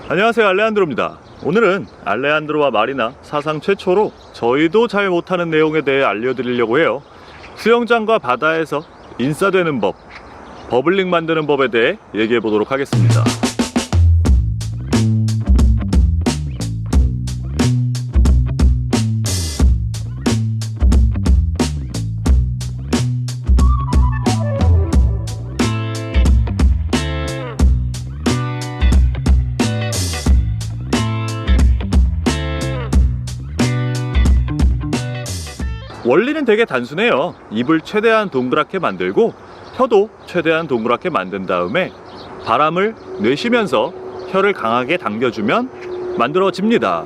안녕하세요, 알레한드로입니다. 오늘은 알레한드로와 마리나 사상 최초로 저희도 잘 못하는 내용에 대해 알려드리려고 해요. 수영장과 바다에서 인싸되는 법, 버블링 만드는 법에 대해 얘기해 보도록 하겠습니다. 원리는 되게 단순해요. 입을 최대한 동그랗게 만들고 혀도 최대한 동그랗게 만든 다음에 바람을 내쉬면서 혀를 강하게 당겨주면 만들어집니다.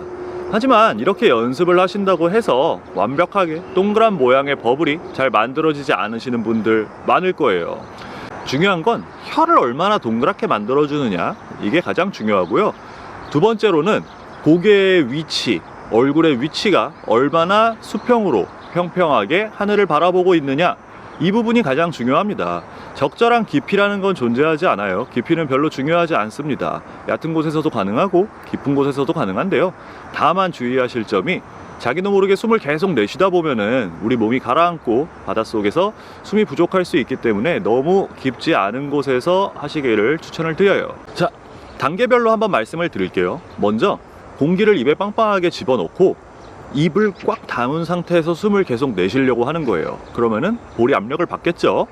하지만 이렇게 연습을 하신다고 해서 완벽하게 동그란 모양의 버블이 잘 만들어지지 않으시는 분들 많을 거예요. 중요한 건 혀를 얼마나 동그랗게 만들어주느냐, 이게 가장 중요하고요. 두 번째로는 고개의 위치, 얼굴의 위치가 얼마나 수평으로 평평하게 하늘을 바라보고 있느냐, 이 부분이 가장 중요합니다. 적절한 깊이라는 건 존재하지 않아요. 깊이는 별로 중요하지 않습니다. 얕은 곳에서도 가능하고 깊은 곳에서도 가능한데요, 다만 주의하실 점이 자기도 모르게 숨을 계속 내쉬다 보면은 우리 몸이 가라앉고 바닷속에서 숨이 부족할 수 있기 때문에 너무 깊지 않은 곳에서 하시기를 추천을 드려요. 자, 단계별로 한번 말씀을 드릴게요. 먼저 공기를 입에 빵빵하게 집어넣고 입을 꽉 담은 상태에서 숨을 계속 내쉬려고 하는 거예요. 그러면은 볼이 압력을 받겠죠.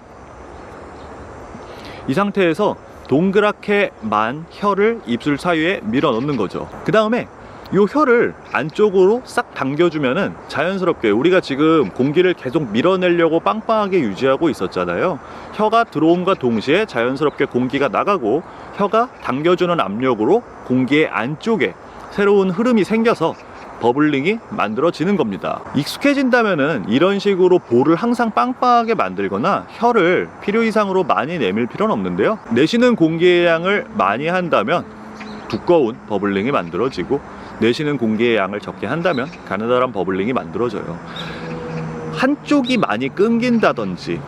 이 상태에서 동그랗게 만 혀를 입술 사이에 밀어 넣는 거죠. 그 다음에 이 혀를 안쪽으로 싹 당겨주면은 자연스럽게, 우리가 지금 공기를 계속 밀어내려고 빵빵하게 유지하고 있었잖아요. 혀가 들어옴과 동시에 자연스럽게 공기가 나가고 혀가 당겨주는 압력으로 공기의 안쪽에 새로운 흐름이 생겨서 버블링이 만들어지는 겁니다. 익숙해진다면은 이런 식으로 볼을 항상 빵빵하게 만들거나 혀를 필요 이상으로 많이 내밀 필요는 없는데요, 내쉬는 공기의 양을 많이 한다면 두꺼운 버블링이 만들어지고, 내쉬는 공기의 양을 적게 한다면 가느다란 버블링이 만들어져요. 한쪽이 많이 끊긴다든지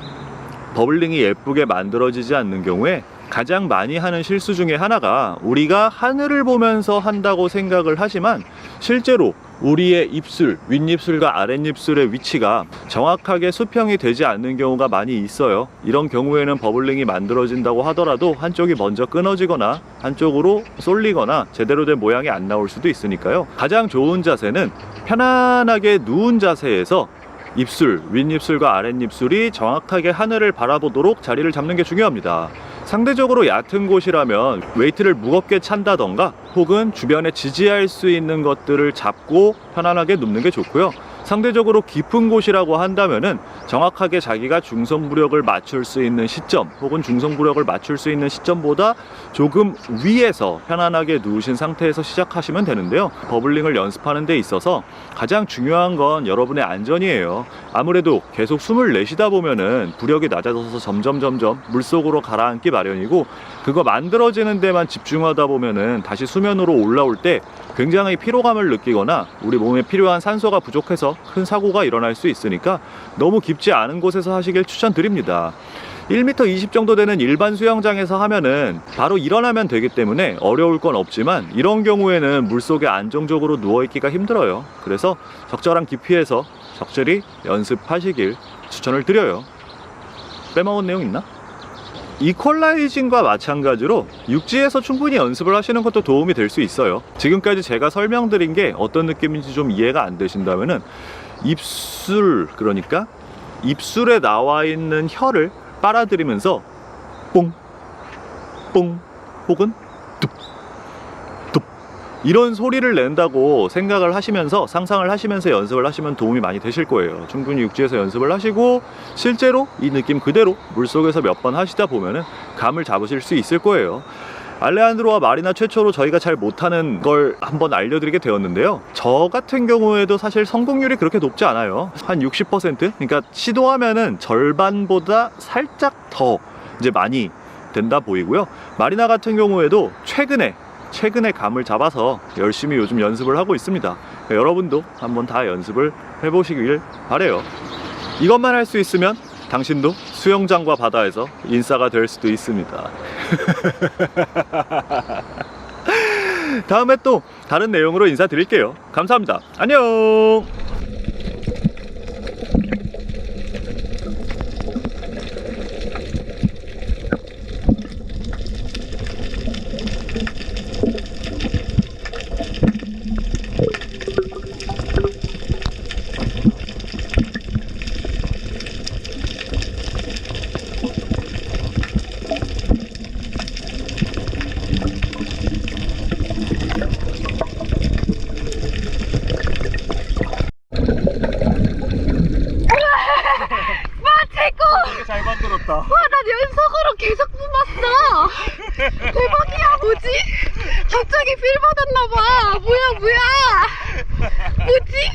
버블링이 예쁘게 만들어지지 않는 경우에 가장 많이 하는 실수 중에 하나가, 우리가 하늘을 보면서 한다고 생각을 하지만 실제로 우리의 입술, 윗입술과 아랫입술의 위치가 정확하게 수평이 되지 않는 경우가 많이 있어요. 이런 경우에는 버블링이 만들어진다고 하더라도 한쪽이 먼저 끊어지거나 한쪽으로 쏠리거나 제대로 된 모양이 안 나올 수도 있으니까요. 가장 좋은 자세는 편안하게 누운 자세에서 입술, 윗입술과 아랫입술이 정확하게 하늘을 바라보도록 자리를 잡는 게 중요합니다. 상대적으로 얕은 곳이라면 웨이트를 무겁게 찬다던가 혹은 주변에 지지할 수 있는 것들을 잡고 편안하게 눕는 게 좋고요. 상대적으로 깊은 곳이라고 한다면은 정확하게 자기가 중성부력을 맞출 수 있는 시점 혹은 중성부력을 맞출 수 있는 시점보다 조금 위에서 편안하게 누우신 상태에서 시작하시면 되는데요, 버블링을 연습하는 데 있어서 가장 중요한 건 여러분의 안전이에요. 아무래도 계속 숨을 내쉬다 보면은 부력이 낮아져서 점점 물속으로 가라앉기 마련이고, 그거 만들어지는 데만 집중하다 보면은 다시 수면으로 올라올 때 굉장히 피로감을 느끼거나 우리 몸에 필요한 산소가 부족해서 큰 사고가 일어날 수 있으니까 너무 깊지 않은 곳에서 하시길 추천드립니다. 1m 20 정도 되는 일반 수영장에서 하면은 바로 일어나면 되기 때문에 어려울 건 없지만, 이런 경우에는 물속에 안정적으로 누워있기가 힘들어요. 그래서 적절한 깊이에서 적절히 연습하시길 추천을 드려요. 빼먹은 내용 있나? 이퀄라이징과 마찬가지로 육지에서 충분히 연습을 하시는 것도 도움이 될 수 있어요. 지금까지 제가 설명드린 게 어떤 느낌인지 좀 이해가 안 되신다면은 입술, 그러니까 입술에 나와 있는 혀를 빨아들이면서 뽕, 뽕 혹은 뚝, 뚝 이런 소리를 낸다고 생각을 하시면서, 상상을 하시면서 연습을 하시면 도움이 많이 되실 거예요. 충분히 육지에서 연습을 하시고 실제로 이 느낌 그대로 물속에서 몇 번 하시다 보면은 감을 잡으실 수 있을 거예요. 알레한드로와 마리나 최초로 저희가 잘 못하는 걸 한번 알려드리게 되었는데요, 저 같은 경우에도 사실 성공률이 그렇게 높지 않아요. 한 60%? 그러니까 시도하면은 절반보다 살짝 더 이제 많이 된다 보이고요. 마리나 같은 경우에도 최근에 감을 잡아서 열심히 요즘 연습을 하고 있습니다. 여러분도 한번 다 연습을 해보시길 바래요. 이것만 할 수 있으면 당신도 수영장과 바다에서 인싸가 될 수도 있습니다. 다음에 또 다른 내용으로 인사드릴게요. 감사합니다. 안녕. 최고! 잘 만들었다. 와, 난 연속으로 계속 뿜었어. 대박이야, 뭐지? 갑자기 필 받았나봐. 뭐야? 뭐지?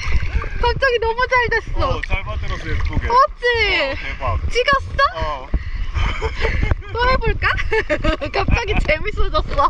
갑자기 너무 잘 됐어. 잘 만들었어, 예쁘게. 맞지? 대박. 찍었어? 또 해볼까? 갑자기 재밌어졌어.